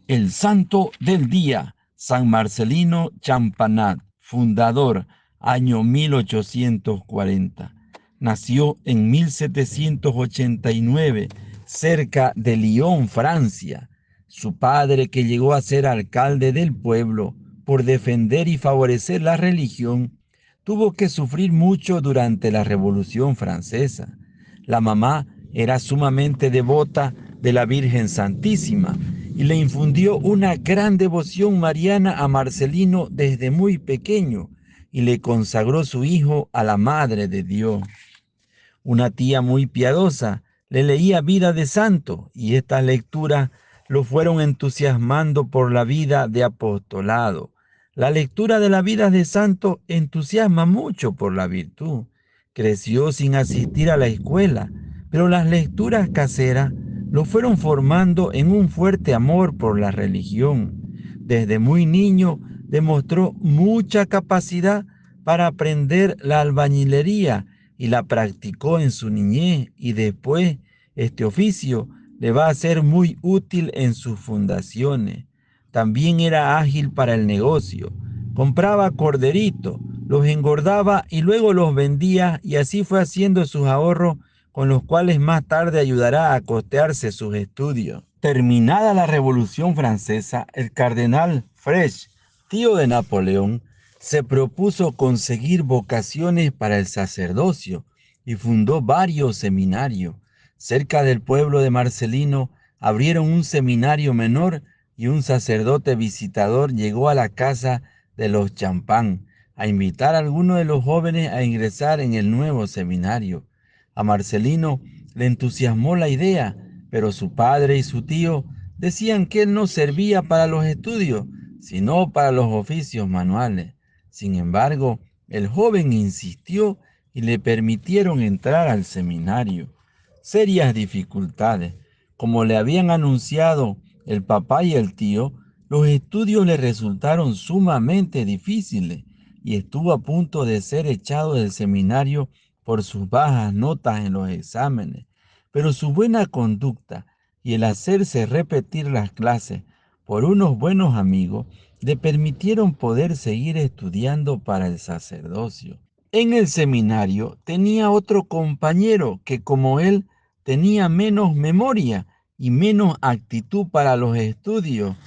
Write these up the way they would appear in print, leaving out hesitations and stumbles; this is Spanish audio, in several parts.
El santo del día, San Marcelino Champagnat, fundador, año 1840. Nació en 1789, cerca de Lyon, Francia. Su padre, que llegó a ser alcalde del pueblo por defender y favorecer la religión, tuvo que sufrir mucho durante la Revolución Francesa. La mamá era sumamente devota de la Virgen Santísima y le infundió una gran devoción mariana a Marcelino desde muy pequeño y le consagró su hijo a la Madre de Dios. Una tía muy piadosa le leía vida de santo y estas lecturas lo fueron entusiasmando por la vida de apostolado. La lectura de la vida de santo entusiasma mucho por la virtud. Creció sin asistir a la escuela, pero las lecturas caseras lo fueron formando en un fuerte amor por la religión. Desde muy niño demostró mucha capacidad para aprender la albañilería y la practicó en su niñez, y después este oficio le va a ser muy útil en sus fundaciones. También era ágil para el negocio. Compraba corderitos, los engordaba y luego los vendía, y así fue haciendo sus ahorros con los cuales más tarde ayudará a costearse sus estudios. Terminada la Revolución Francesa, el cardenal Frech, tío de Napoleón, se propuso conseguir vocaciones para el sacerdocio y fundó varios seminarios. Cerca del pueblo de Marcelino abrieron un seminario menor y un sacerdote visitador llegó a la casa de los Champagnat a invitar a algunos de los jóvenes a ingresar en el nuevo seminario. A Marcelino le entusiasmó la idea, pero su padre y su tío decían que él no servía para los estudios, sino para los oficios manuales. Sin embargo, el joven insistió y le permitieron entrar al seminario. Serias dificultades. Como le habían anunciado el papá y el tío, los estudios le resultaron sumamente difíciles y estuvo a punto de ser echado del seminario por sus bajas notas en los exámenes. Pero su buena conducta y el hacerse repetir las clases por unos buenos amigos le permitieron poder seguir estudiando para el sacerdocio. En el seminario tenía otro compañero que, como él, tenía menos memoria y menos actitud para los estudios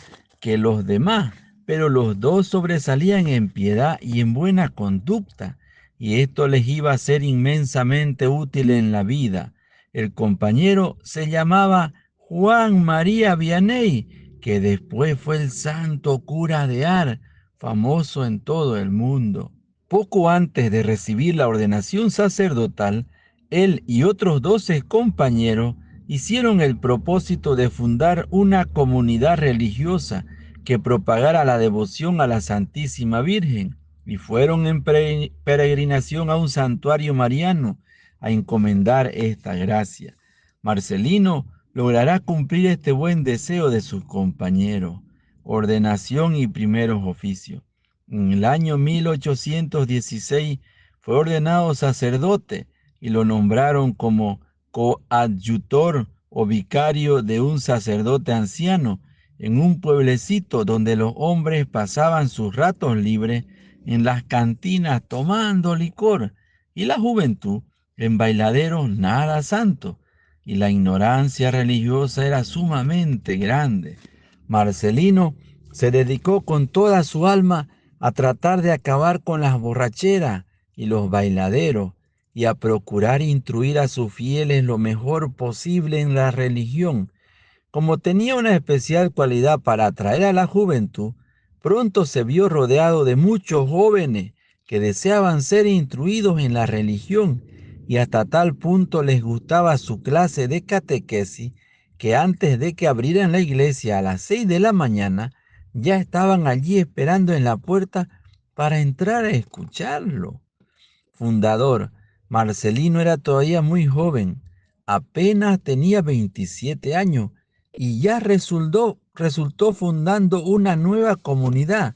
que los demás, pero los dos sobresalían en piedad y en buena conducta, y esto les iba a ser inmensamente útil en la vida. El compañero se llamaba Juan María Vianney, que después fue el santo cura de Ars, famoso en todo el mundo. Poco antes de recibir la ordenación sacerdotal, él y otros 12 compañeros hicieron el propósito de fundar una comunidad religiosa que propagara la devoción a la Santísima Virgen, y fueron en peregrinación a un santuario mariano a encomendar esta gracia. Marcelino logrará cumplir este buen deseo de sus compañeros: ordenación y primeros oficios. En el año 1816 fue ordenado sacerdote y lo nombraron como coadjutor o vicario de un sacerdote anciano en un pueblecito donde los hombres pasaban sus ratos libres en las cantinas tomando licor, y la juventud en bailaderos nada santos, y la ignorancia religiosa era sumamente grande. Marcelino se dedicó con toda su alma a tratar de acabar con las borracheras y los bailaderos, y a procurar instruir a sus fieles lo mejor posible en la religión. Como tenía una especial cualidad para atraer a la juventud, pronto se vio rodeado de muchos jóvenes que deseaban ser instruidos en la religión, y hasta tal punto les gustaba su clase de catequesis que antes de que abrieran la iglesia a las 6 de la mañana, ya estaban allí esperando en la puerta para entrar a escucharlo. Fundador, Marcelino era todavía muy joven, apenas tenía 27 años, y ya resultó fundando una nueva comunidad.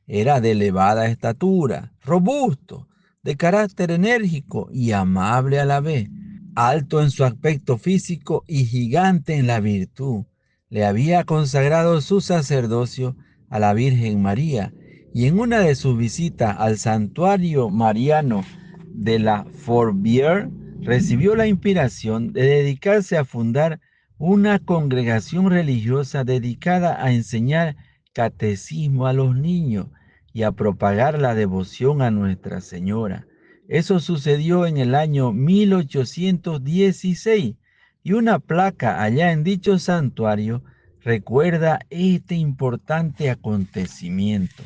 Era de elevada estatura, robusto, de carácter enérgico y amable a la vez, alto en su aspecto físico y gigante en la virtud. le había consagrado su sacerdocio a la Virgen María, y en una de sus visitas al santuario mariano de la Fourvière, recibió la inspiración de dedicarse a fundar una congregación religiosa dedicada a enseñar catecismo a los niños y a propagar la devoción a Nuestra Señora. Eso sucedió en el año 1816 y una placa allá en dicho santuario recuerda este importante acontecimiento.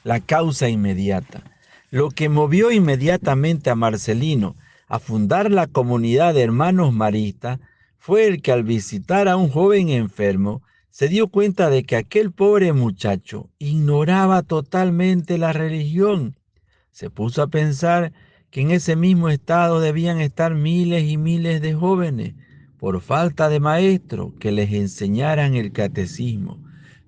La causa inmediata. Lo que movió inmediatamente a Marcelino a fundar la comunidad de hermanos maristas fue el que al visitar a un joven enfermo se dio cuenta de que aquel pobre muchacho ignoraba totalmente la religión. Se puso a pensar que en ese mismo estado debían estar miles y miles de jóvenes por falta de maestros que les enseñaran el catecismo.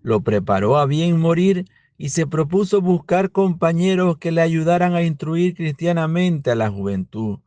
Lo preparó a bien morir y se propuso buscar compañeros que le ayudaran a instruir cristianamente a la juventud.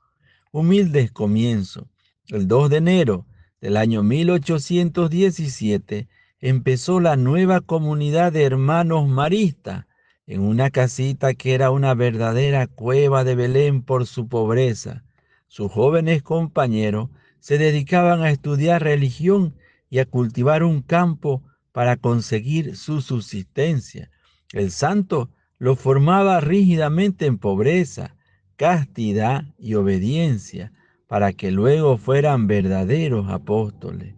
Humildes comienzos. El 2 de enero del año 1817 empezó la nueva comunidad de hermanos maristas en una casita que era una verdadera cueva de Belén por su pobreza. Sus jóvenes compañeros se dedicaban a estudiar religión y a cultivar un campo para conseguir su subsistencia. El santo los formaba rígidamente en pobreza, castidad y obediencia, para que luego fueran verdaderos apóstoles.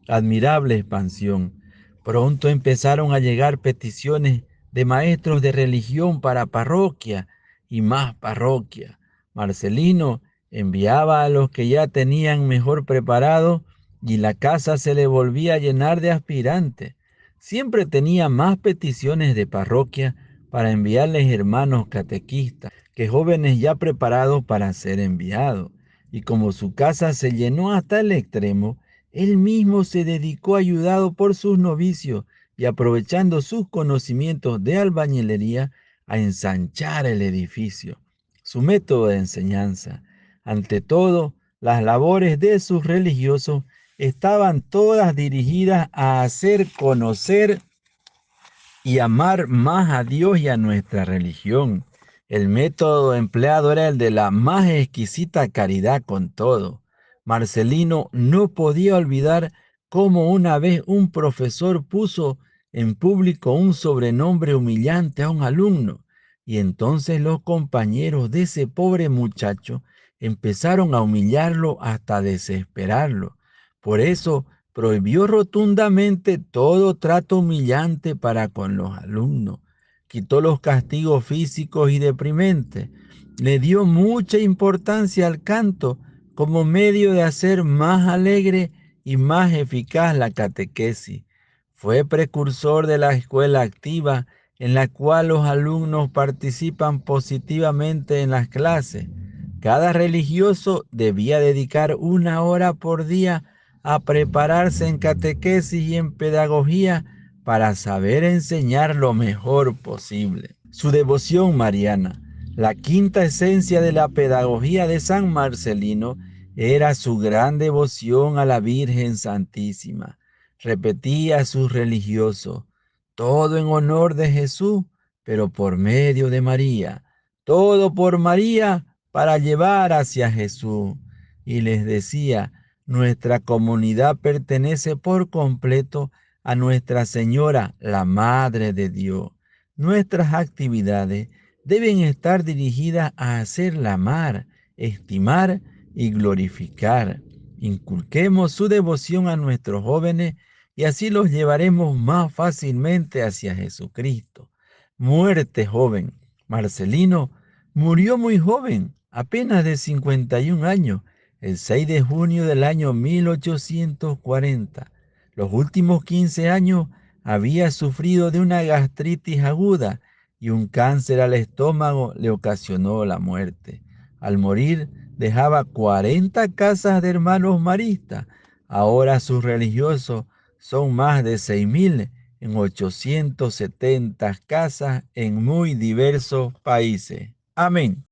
Admirable expansión. Pronto empezaron a llegar peticiones de maestros de religión para parroquia y más parroquia. Marcelino enviaba a los que ya tenían mejor preparado y la casa se le volvía a llenar de aspirantes. Siempre tenía más peticiones de parroquia para enviarles hermanos catequistas que jóvenes ya preparados para ser enviados. Y como su casa se llenó hasta el extremo, él mismo se dedicó, ayudado por sus novicios y aprovechando sus conocimientos de albañilería, a ensanchar el edificio. Su método de enseñanza. Ante todo, las labores de sus religiosos estaban todas dirigidas a hacer conocer y amar más a Dios y a nuestra religión. El método empleado era el de la más exquisita caridad con todo. Marcelino no podía olvidar cómo una vez un profesor puso en público un sobrenombre humillante a un alumno, y entonces los compañeros de ese pobre muchacho empezaron a humillarlo hasta desesperarlo. Por eso prohibió rotundamente todo trato humillante para con los alumnos. Quitó los castigos físicos y deprimentes. Le dio mucha importancia al canto como medio de hacer más alegre y más eficaz la catequesis. Fue precursor de la escuela activa, en la cual los alumnos participan positivamente en las clases. Cada religioso debía dedicar 1 hora por día a prepararse en catequesis y en pedagogía para saber enseñar lo mejor posible. Su devoción mariana, la quinta esencia de la pedagogía de San Marcelino, era su gran devoción a la Virgen Santísima. Repetía a sus religiosos: todo en honor de Jesús, pero por medio de María; todo por María, para llevar hacia Jesús. Y les decía: nuestra comunidad pertenece por completo a Nuestra Señora, la Madre de Dios. Nuestras actividades deben estar dirigidas a hacerla amar, estimar y glorificar. Inculquemos su devoción a nuestros jóvenes y así los llevaremos más fácilmente hacia Jesucristo. Muerte joven. Marcelino murió muy joven, apenas de 51 años, el 6 de junio del año 1840. Los últimos 15 años había sufrido de una gastritis aguda y un cáncer al estómago le ocasionó la muerte. Al morir dejaba 40 casas de hermanos maristas. Ahora sus religiosos son más de 6.000 en 870 casas en muy diversos países. Amén.